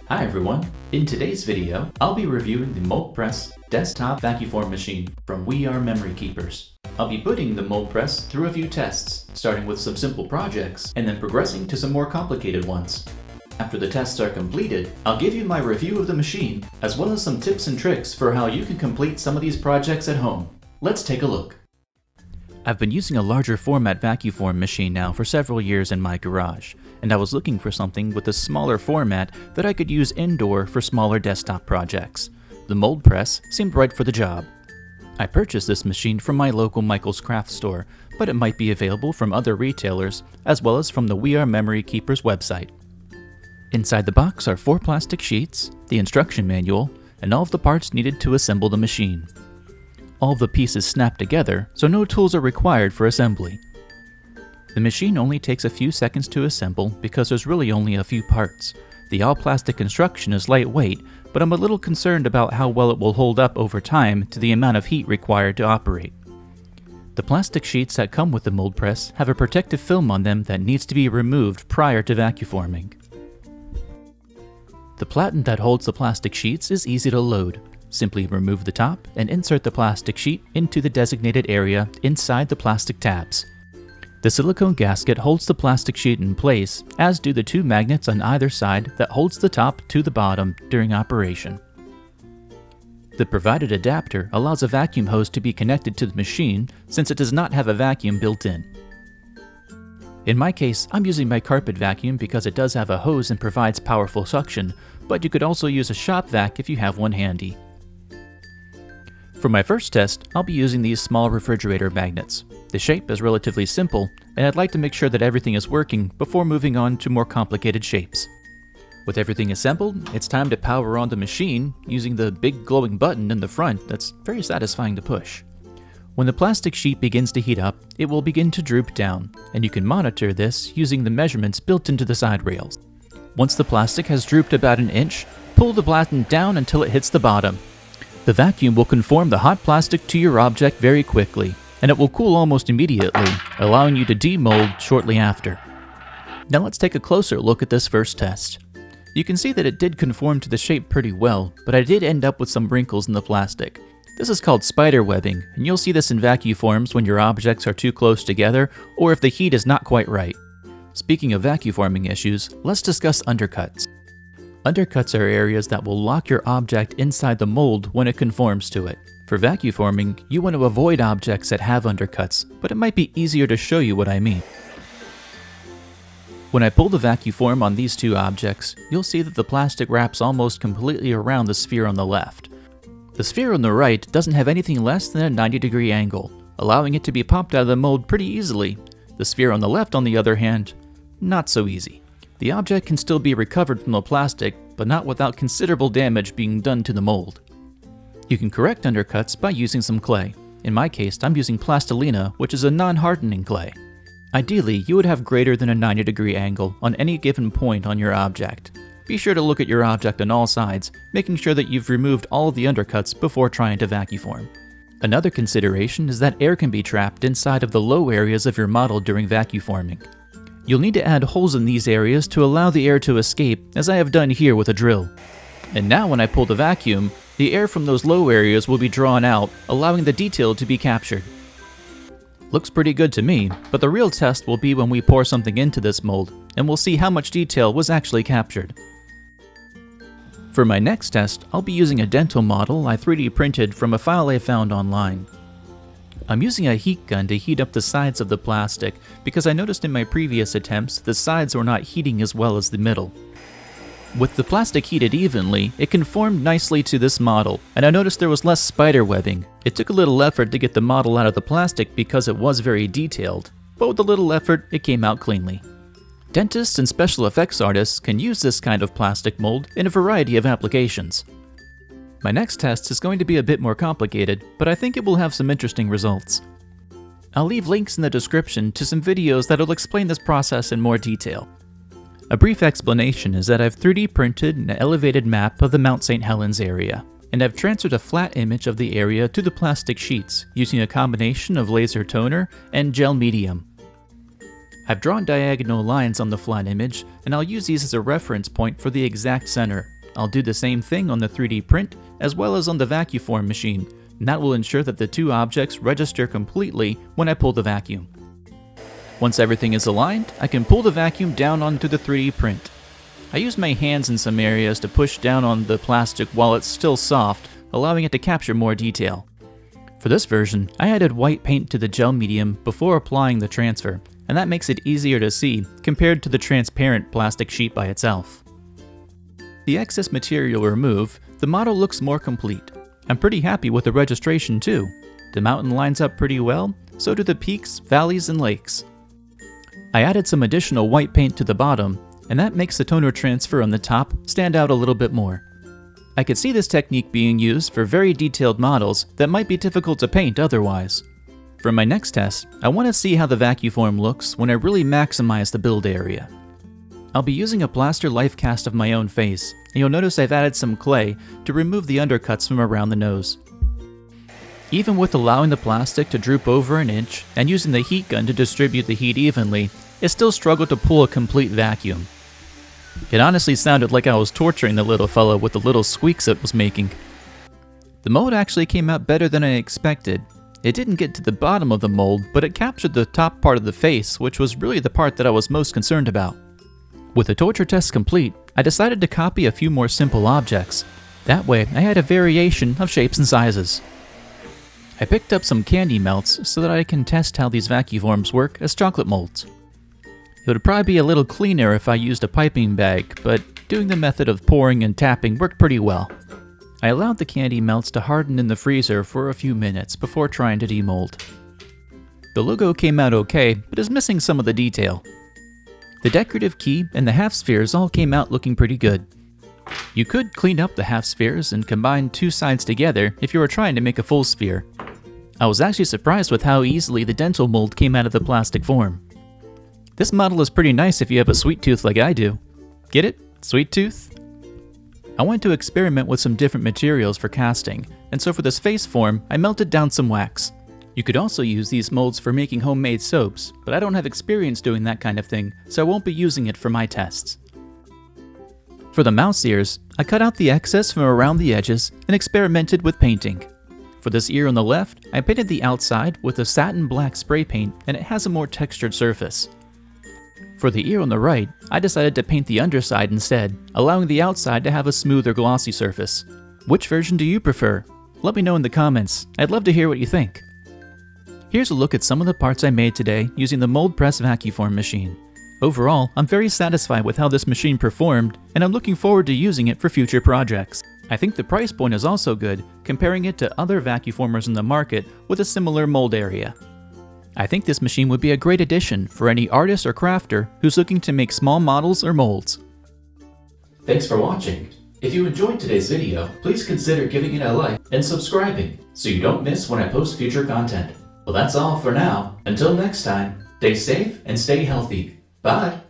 Hi everyone! In today's video, I'll be reviewing the Mold Press desktop Vacuform machine from We Are Memory Keepers. I'll be putting the Mold Press through a few tests, starting with some simple projects, and then progressing to some more complicated ones. After the tests are completed, I'll give you my review of the machine, as well as some tips and tricks for how you can complete some of these projects at home. Let's take a look. I've been using a larger format Vacuform machine now for several years in my garage, and I was looking for something with a smaller format that I could use indoor for smaller desktop projects. The Mold Press seemed right for the job. I purchased this machine from my local Michael's Craft store, but it might be available from other retailers, as well as from the We Are Memory Keepers website. Inside the box are 4 plastic sheets, the instruction manual, and all of the parts needed to assemble the machine. All of the pieces snap together, so no tools are required for assembly. The machine only takes a few seconds to assemble because there's really only a few parts. The all-plastic construction is lightweight, but I'm a little concerned about how well it will hold up over time to the amount of heat required to operate. The plastic sheets that come with the mold press have a protective film on them that needs to be removed prior to vacuforming. The platen that holds the plastic sheets is easy to load. Simply remove the top and insert the plastic sheet into the designated area inside the plastic tabs. The silicone gasket holds the plastic sheet in place, as do the 2 magnets on either side that holds the top to the bottom during operation. The provided adapter allows a vacuum hose to be connected to the machine since it does not have a vacuum built in. In my case, I'm using my carpet vacuum because it does have a hose and provides powerful suction, but you could also use a shop vac if you have one handy. For my first test, I'll be using these small refrigerator magnets. The shape is relatively simple, and I'd like to make sure that everything is working before moving on to more complicated shapes. With everything assembled, it's time to power on the machine using the big glowing button in the front that's very satisfying to push. When the plastic sheet begins to heat up, it will begin to droop down, and you can monitor this using the measurements built into the side rails. Once the plastic has drooped about an inch, pull the platen down until it hits the bottom. The vacuum will conform the hot plastic to your object very quickly, and it will cool almost immediately, allowing you to demold shortly after. Now let's take a closer look at this first test. You can see that it did conform to the shape pretty well, but I did end up with some wrinkles in the plastic. This is called spider webbing, and you'll see this in vacuforms when your objects are too close together or if the heat is not quite right. Speaking of vacuforming issues, let's discuss undercuts. Undercuts are areas that will lock your object inside the mold when it conforms to it. For vacuforming, you want to avoid objects that have undercuts, but it might be easier to show you what I mean. When I pull the vacuform on these 2 objects, you'll see that the plastic wraps almost completely around the sphere on the left. The sphere on the right doesn't have anything less than a 90-degree angle, allowing it to be popped out of the mold pretty easily. The sphere on the left, on the other hand, not so easy. The object can still be recovered from the plastic, but not without considerable damage being done to the mold. You can correct undercuts by using some clay. In my case, I'm using plastilina, which is a non-hardening clay. Ideally, you would have greater than a 90-degree angle on any given point on your object. Be sure to look at your object on all sides, making sure that you've removed all of the undercuts before trying to vacuform. Another consideration is that air can be trapped inside of the low areas of your model during vacuforming. You'll need to add holes in these areas to allow the air to escape, as I have done here with a drill. And now when I pull the vacuum, the air from those low areas will be drawn out, allowing the detail to be captured. Looks pretty good to me, but the real test will be when we pour something into this mold, and we'll see how much detail was actually captured. For my next test, I'll be using a dental model I 3D printed from a file I found online. I'm using a heat gun to heat up the sides of the plastic because I noticed in my previous attempts the sides were not heating as well as the middle. With the plastic heated evenly, it conformed nicely to this model, and I noticed there was less spider webbing. It took a little effort to get the model out of the plastic because it was very detailed, but with a little effort, it came out cleanly. Dentists and special effects artists can use this kind of plastic mold in a variety of applications. My next test is going to be a bit more complicated, but I think it will have some interesting results. I'll leave links in the description to some videos that'll explain this process in more detail. A brief explanation is that I've 3D printed an elevated map of the Mount St. Helens area, and I've transferred a flat image of the area to the plastic sheets using a combination of laser toner and gel medium. I've drawn diagonal lines on the flat image, and I'll use these as a reference point for the exact center, I'll do the same thing on the 3D print as well as on the Vacuform machine, and that will ensure that the two objects register completely when I pull the vacuum. Once everything is aligned, I can pull the vacuum down onto the 3D print. I use my hands in some areas to push down on the plastic while it's still soft, allowing it to capture more detail. For this version, I added white paint to the gel medium before applying the transfer, and that makes it easier to see compared to the transparent plastic sheet by itself. The excess material removed, the model looks more complete. I'm pretty happy with the registration too. The mountain lines up pretty well, so do the peaks, valleys, and lakes. I added some additional white paint to the bottom, and that makes the toner transfer on the top stand out a little bit more. I could see this technique being used for very detailed models that might be difficult to paint otherwise. For my next test, I want to see how the Vacuform looks when I really maximize the build area. I'll be using a plaster life cast of my own face, and you'll notice I've added some clay to remove the undercuts from around the nose. Even with allowing the plastic to droop over an inch and using the heat gun to distribute the heat evenly, it still struggled to pull a complete vacuum. It honestly sounded like I was torturing the little fellow with the little squeaks it was making. The mold actually came out better than I expected. It didn't get to the bottom of the mold, but it captured the top part of the face, which was really the part that I was most concerned about. With the torture test complete, I decided to copy a few more simple objects. That way, I had a variation of shapes and sizes. I picked up some candy melts so that I can test how these Vacuforms work as chocolate molds. It would probably be a little cleaner if I used a piping bag, but doing the method of pouring and tapping worked pretty well. I allowed the candy melts to harden in the freezer for a few minutes before trying to demold. The logo came out okay, but is missing some of the detail. The decorative key and the half spheres all came out looking pretty good. You could clean up the half spheres and combine two sides together if you were trying to make a full sphere. I was actually surprised with how easily the dental mold came out of the plastic form. This model is pretty nice if you have a sweet tooth like I do. Get it? Sweet tooth? I wanted to experiment with some different materials for casting, and so for this face form, I melted down some wax. You could also use these molds for making homemade soaps, but I don't have experience doing that kind of thing, so I won't be using it for my tests. For the mouse ears, I cut out the excess from around the edges and experimented with painting. For this ear on the left, I painted the outside with a satin black spray paint, and it has a more textured surface. For the ear on the right, I decided to paint the underside instead, allowing the outside to have a smoother glossy surface. Which version do you prefer? Let me know in the comments. I'd love to hear what you think. Here's a look at some of the parts I made today using the mold press Vacuform machine. Overall, I'm very satisfied with how this machine performed, and I'm looking forward to using it for future projects. I think the price point is also good, comparing it to other Vacuformers in the market with a similar mold area. I think this machine would be a great addition for any artist or crafter who's looking to make small models or molds. Thanks for watching. If you enjoyed today's video, please consider giving it a like and subscribing so you don't miss when I post future content. Well, that's all for now. Until next time, stay safe and stay healthy. Bye!